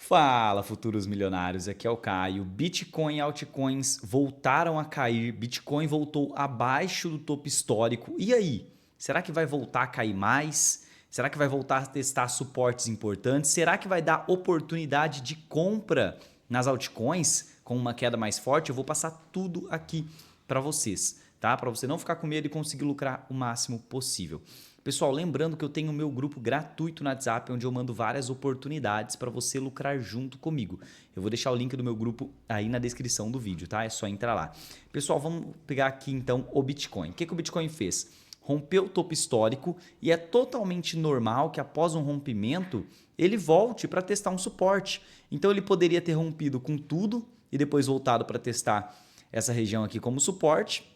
Fala, futuros milionários, aqui é o Caio. Bitcoin e altcoins voltaram a cair, Bitcoin voltou abaixo do topo histórico. E aí? Será que vai voltar a cair mais? Será que vai voltar a testar suportes importantes? Será que vai dar oportunidade de compra nas altcoins com uma queda mais forte? Eu vou passar tudo aqui para vocês, tá? Para você não ficar com medo e conseguir lucrar o máximo possível. Pessoal, lembrando que eu tenho o meu grupo gratuito no WhatsApp, onde eu mando várias oportunidades para você lucrar junto comigo. Eu vou deixar o link do meu grupo aí na descrição do vídeo, tá? É só entrar lá. Pessoal, vamos pegar aqui então o Bitcoin. O que o Bitcoin fez? Rompeu o topo histórico e é totalmente normal que após um rompimento ele volte para testar um suporte. Então ele poderia ter rompido com tudo e depois voltado para testar essa região aqui como suporte,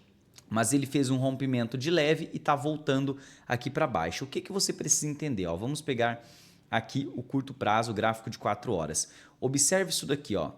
mas ele fez um rompimento de leve e está voltando aqui para baixo. O que você precisa entender? Ó, vamos pegar aqui o curto prazo, o gráfico de 4 horas. Observe isso daqui. Ó.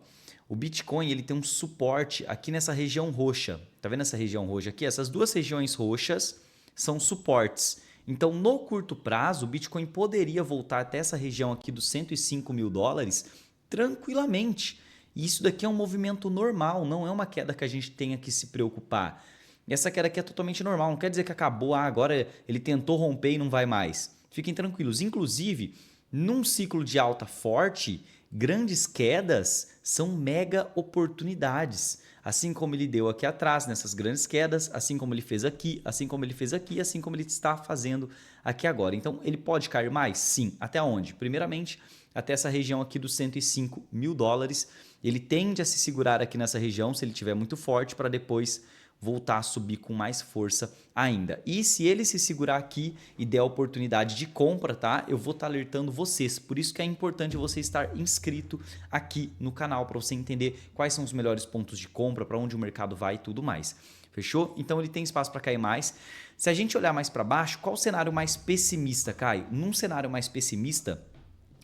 O Bitcoin ele tem um suporte aqui nessa região roxa. Tá vendo essa região roxa aqui? Essas duas regiões roxas são suportes. Então, no curto prazo, o Bitcoin poderia voltar até essa região aqui dos 105 mil dólares tranquilamente. E isso daqui é um movimento normal, não é uma queda que a gente tenha que se preocupar. Essa queda aqui é totalmente normal, não quer dizer que acabou, agora ele tentou romper e não vai mais. Fiquem tranquilos. Inclusive, num ciclo de alta forte, grandes quedas são mega oportunidades. Assim como ele deu aqui atrás, nessas grandes quedas, assim como ele fez aqui, assim como ele fez aqui, assim como ele está fazendo aqui agora. Então, ele pode cair mais? Sim. Até onde? Primeiramente, até essa região aqui dos 105 mil dólares. Ele tende a se segurar aqui nessa região, se ele estiver muito forte, para depois voltar a subir com mais força ainda. E se ele se segurar aqui e der a oportunidade de compra, tá? Eu vou estar alertando vocês. Por isso que é importante você estar inscrito aqui no canal para você entender quais são os melhores pontos de compra, para onde o mercado vai e tudo mais. Fechou? Então ele tem espaço para cair mais. Se a gente olhar mais para baixo, qual o cenário mais pessimista, Caio? Num cenário mais pessimista,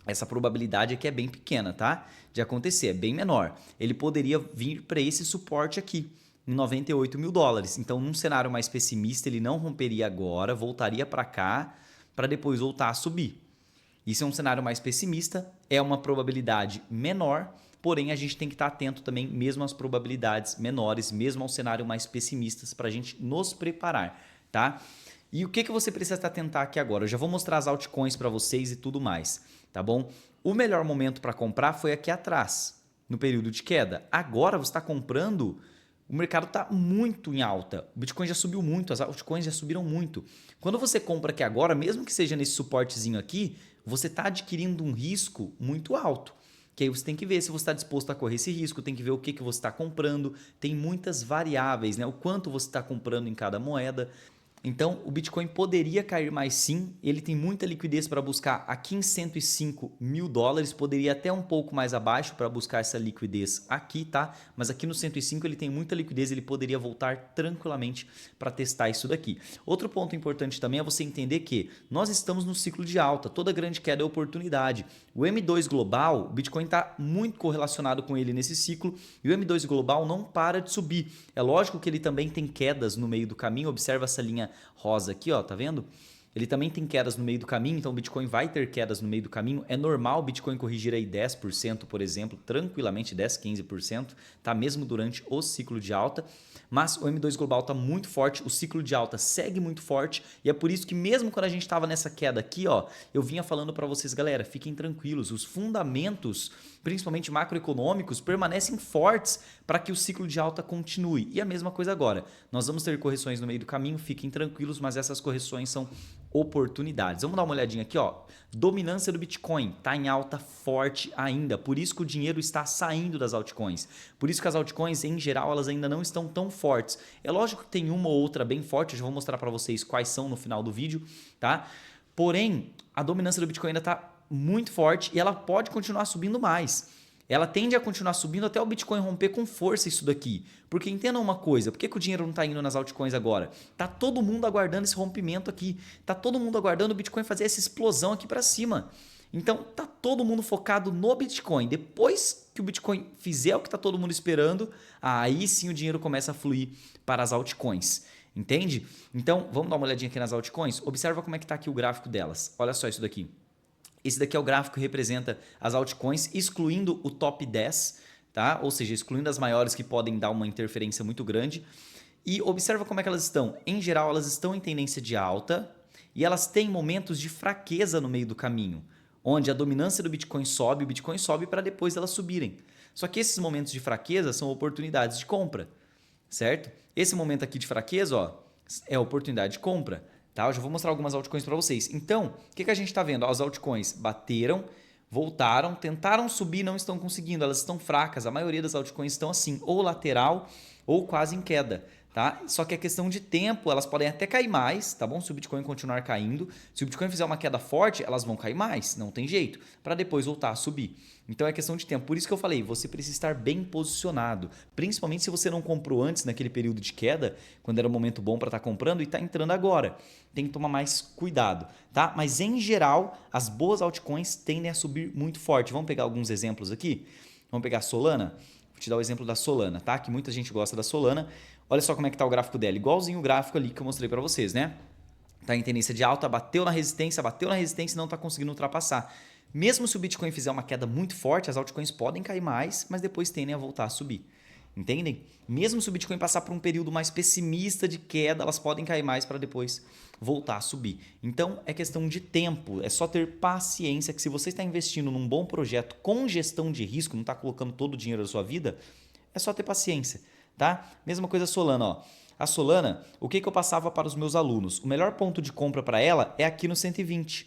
essa probabilidade aqui é bem pequena, tá? De acontecer, é bem menor. Ele poderia vir para esse suporte aqui, em 98 mil dólares. Então, num cenário mais pessimista, ele não romperia agora, voltaria para cá, para depois voltar a subir. Isso é um cenário mais pessimista, é uma probabilidade menor, porém a gente tem que estar atento também, mesmo às probabilidades menores, mesmo ao cenário mais pessimistas, para a gente nos preparar, tá? E o que você precisa estar atento aqui agora? Eu já vou mostrar as altcoins para vocês e tudo mais, tá bom? O melhor momento para comprar foi aqui atrás, no período de queda. Agora você está comprando, o mercado está muito em alta. O Bitcoin já subiu muito, as altcoins já subiram muito. Quando você compra aqui agora, mesmo que seja nesse suportezinho aqui, você está adquirindo um risco muito alto. Que aí você tem que ver se você está disposto a correr esse risco, tem que ver o que você está comprando. Tem muitas variáveis, né? O quanto você está comprando em cada moeda. Então, o Bitcoin poderia cair mais sim, ele tem muita liquidez para buscar aqui em 105 mil dólares, poderia até um pouco mais abaixo para buscar essa liquidez aqui, tá? Mas aqui no 105 ele tem muita liquidez, ele poderia voltar tranquilamente para testar isso daqui. Outro ponto importante também é você entender que nós estamos no ciclo de alta, toda grande queda é oportunidade. O M2 Global, o Bitcoin está muito correlacionado com ele nesse ciclo e o M2 Global não para de subir. É lógico que ele também tem quedas no meio do caminho, observa essa linha rosa aqui, ó, tá vendo? Ele também tem quedas no meio do caminho, então o Bitcoin vai ter quedas no meio do caminho. É normal o Bitcoin corrigir aí 10%, por exemplo, tranquilamente 10, 15%, tá? Mesmo durante o ciclo de alta. Mas o M2 Global tá muito forte, o ciclo de alta segue muito forte e é por isso que mesmo quando a gente estava nessa queda aqui, ó, eu vinha falando para vocês, galera, fiquem tranquilos, os fundamentos, principalmente macroeconômicos, permanecem fortes para que o ciclo de alta continue. E a mesma coisa agora. Nós vamos ter correções no meio do caminho, fiquem tranquilos, mas essas correções são oportunidades. Vamos dar uma olhadinha aqui, ó. Dominância do Bitcoin está em alta forte ainda, por isso que o dinheiro está saindo das altcoins. Por isso que as altcoins, em geral, elas ainda não estão tão fortes. É lógico que tem uma ou outra bem forte, eu já vou mostrar para vocês quais são no final do vídeo, tá? Porém, a dominância do Bitcoin ainda está muito forte e ela pode continuar subindo mais. Ela tende a continuar subindo até o Bitcoin romper com força isso daqui. Porque entendam uma coisa, por que o dinheiro não está indo nas altcoins agora? Tá todo mundo aguardando esse rompimento aqui. Tá todo mundo aguardando o Bitcoin fazer essa explosão aqui para cima. Então tá todo mundo focado no Bitcoin. Depois que o Bitcoin fizer o que tá todo mundo esperando, aí sim o dinheiro começa a fluir para as altcoins. Entende? Então vamos dar uma olhadinha aqui nas altcoins. Observa como é que tá aqui o gráfico delas. Olha só isso daqui. Esse daqui é o gráfico que representa as altcoins, excluindo o top 10, tá? Ou seja, excluindo as maiores que podem dar uma interferência muito grande. E observa como é que elas estão. Em geral, elas estão em tendência de alta e elas têm momentos de fraqueza no meio do caminho, onde a dominância do Bitcoin sobe, o Bitcoin sobe para depois elas subirem. Só que esses momentos de fraqueza são oportunidades de compra, certo? Esse momento aqui de fraqueza, ó, é oportunidade de compra. Tá? Eu já vou mostrar algumas altcoins para vocês. Então, o que a gente está vendo? As altcoins bateram, voltaram, tentaram subir, não estão conseguindo. Elas estão fracas. A maioria das altcoins estão assim, ou lateral ou quase em queda. Tá? Só que é questão de tempo, elas podem até cair mais, tá bom? Se o Bitcoin continuar caindo. Se o Bitcoin fizer uma queda forte, elas vão cair mais, não tem jeito, para depois voltar a subir. Então é questão de tempo. Por isso que eu falei, você precisa estar bem posicionado, principalmente se você não comprou antes naquele período de queda, quando era um momento bom para estar comprando e está entrando agora. Tem que tomar mais cuidado, tá? Mas em geral, as boas altcoins tendem a subir muito forte. Vamos pegar alguns exemplos aqui? Vamos pegar a Solana? Vou te dar o exemplo da Solana, tá? Que muita gente gosta da Solana. Olha só como é que tá o gráfico dela, igualzinho o gráfico ali que eu mostrei para vocês, né? Tá em tendência de alta, bateu na resistência e não está conseguindo ultrapassar. Mesmo se o Bitcoin fizer uma queda muito forte, as altcoins podem cair mais, mas depois tendem a voltar a subir. Entendem? Mesmo se o Bitcoin passar por um período mais pessimista de queda, elas podem cair mais para depois voltar a subir. Então é questão de tempo, é só ter paciência que se você está investindo num bom projeto com gestão de risco, não está colocando todo o dinheiro da sua vida, é só ter paciência. Tá? Mesma coisa a Solana, ó. A Solana, o que eu passava para os meus alunos? O melhor ponto de compra para ela é aqui no 120.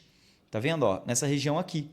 Tá vendo, ó? Nessa região aqui.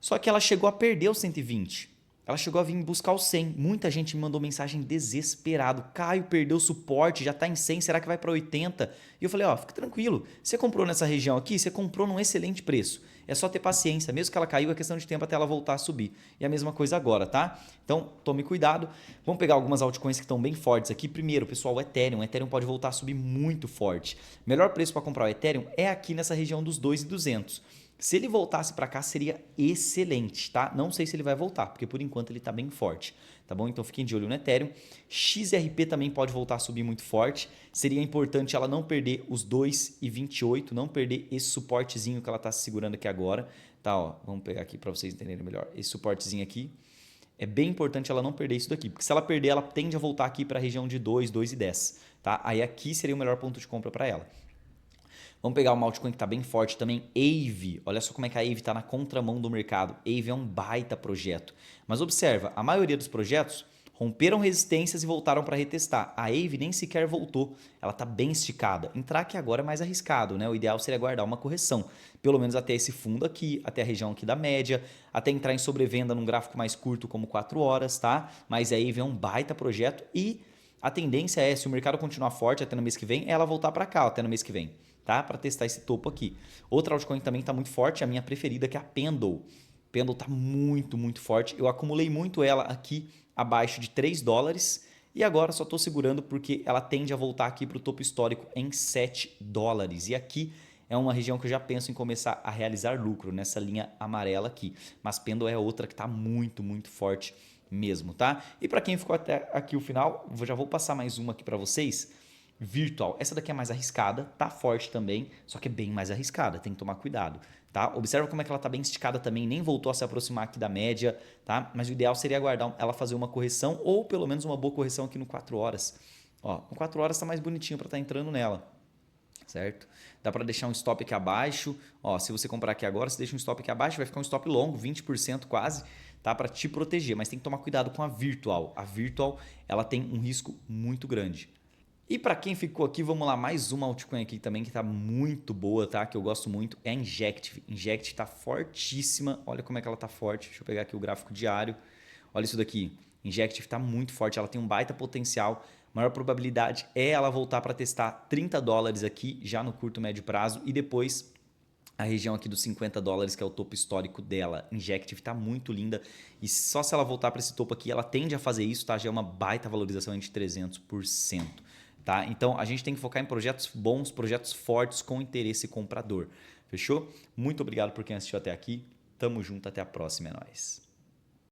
Só que ela chegou a perder o 120. Ela chegou a vir buscar o 100. Muita gente me mandou mensagem desesperado. Caio, perdeu o suporte, já está em 100, será que vai para 80? E eu falei, ó, fica tranquilo. Você comprou nessa região aqui, você comprou num excelente preço. É só ter paciência. Mesmo que ela caiu, é questão de tempo até ela voltar a subir. E a mesma coisa agora, tá? Então, tome cuidado. Vamos pegar algumas altcoins que estão bem fortes aqui. Primeiro, pessoal, o Ethereum. O Ethereum pode voltar a subir muito forte. Melhor preço para comprar o Ethereum é aqui nessa região dos 2.200. Se ele voltasse para cá, seria excelente, tá? Não sei se ele vai voltar, porque por enquanto ele está bem forte, tá bom? Então fiquem de olho no Ethereum. XRP também pode voltar a subir muito forte. Seria importante ela não perder os 2,28, não perder esse suportezinho que ela está segurando aqui agora, tá? Ó, vamos pegar aqui para vocês entenderem melhor. Esse suportezinho aqui. É bem importante ela não perder isso daqui, porque se ela perder, ela tende a voltar aqui para a região de 2, 2,10, tá? Aí aqui seria o melhor ponto de compra para ela. Vamos pegar uma altcoin que está bem forte também, Aave. Olha só como é que a Aave está na contramão do mercado. Aave é um baita projeto. Mas observa, a maioria dos projetos romperam resistências e voltaram para retestar. A Aave nem sequer voltou. Ela está bem esticada. Entrar aqui agora é mais arriscado, né? O ideal seria guardar uma correção. Pelo menos até esse fundo aqui, até a região aqui da média, até entrar em sobrevenda num gráfico mais curto como 4 horas, tá? Mas a Aave é um baita projeto e a tendência é, se o mercado continuar forte até no mês que vem, é ela voltar para cá até no mês que vem. Tá? Para testar esse topo aqui. Outra altcoin que também está muito forte, a minha preferida, que é a Pendle. Pendle está muito, muito forte. Eu acumulei muito ela aqui abaixo de 3 dólares e agora só estou segurando porque ela tende a voltar aqui para o topo histórico em 7 dólares. E aqui é uma região que eu já penso em começar a realizar lucro, nessa linha amarela aqui. Mas Pendle é outra que está muito, muito forte mesmo, tá? E para quem ficou até aqui o final, eu já vou passar mais uma aqui para vocês. Virtual. Essa daqui é mais arriscada, tá forte também, só que é bem mais arriscada, tem que tomar cuidado, tá? Observa como é que ela tá bem esticada também, nem voltou a se aproximar aqui da média, tá? Mas o ideal seria aguardar ela fazer uma correção ou pelo menos uma boa correção aqui no 4 horas. Ó, no 4 horas tá mais bonitinho para estar entrando nela, certo? Dá para deixar um stop aqui abaixo, ó, se você comprar aqui agora, você deixa um stop aqui abaixo, vai ficar um stop longo, 20% quase, tá? Para te proteger, mas tem que tomar cuidado com a Virtual. A Virtual, ela tem um risco muito grande. E para quem ficou aqui, vamos lá, mais uma altcoin aqui também que está muito boa, tá? Que eu gosto muito, é a Injective. Injective está fortíssima, olha como é que ela está forte. Deixa eu pegar aqui o gráfico diário. Olha isso daqui, Injective está muito forte, ela tem um baita potencial. Maior probabilidade é ela voltar para testar 30 dólares aqui, já no curto médio prazo, e depois a região aqui dos 50 dólares, que é o topo histórico dela. Injective está muito linda e só se ela voltar para esse topo aqui, ela tende a fazer isso, tá? Já é uma baita valorização de 300%. Tá? Então, a gente tem que focar em projetos bons, projetos fortes com interesse comprador. Fechou? Muito obrigado por quem assistiu até aqui. Tamo junto, até a próxima, é nóis.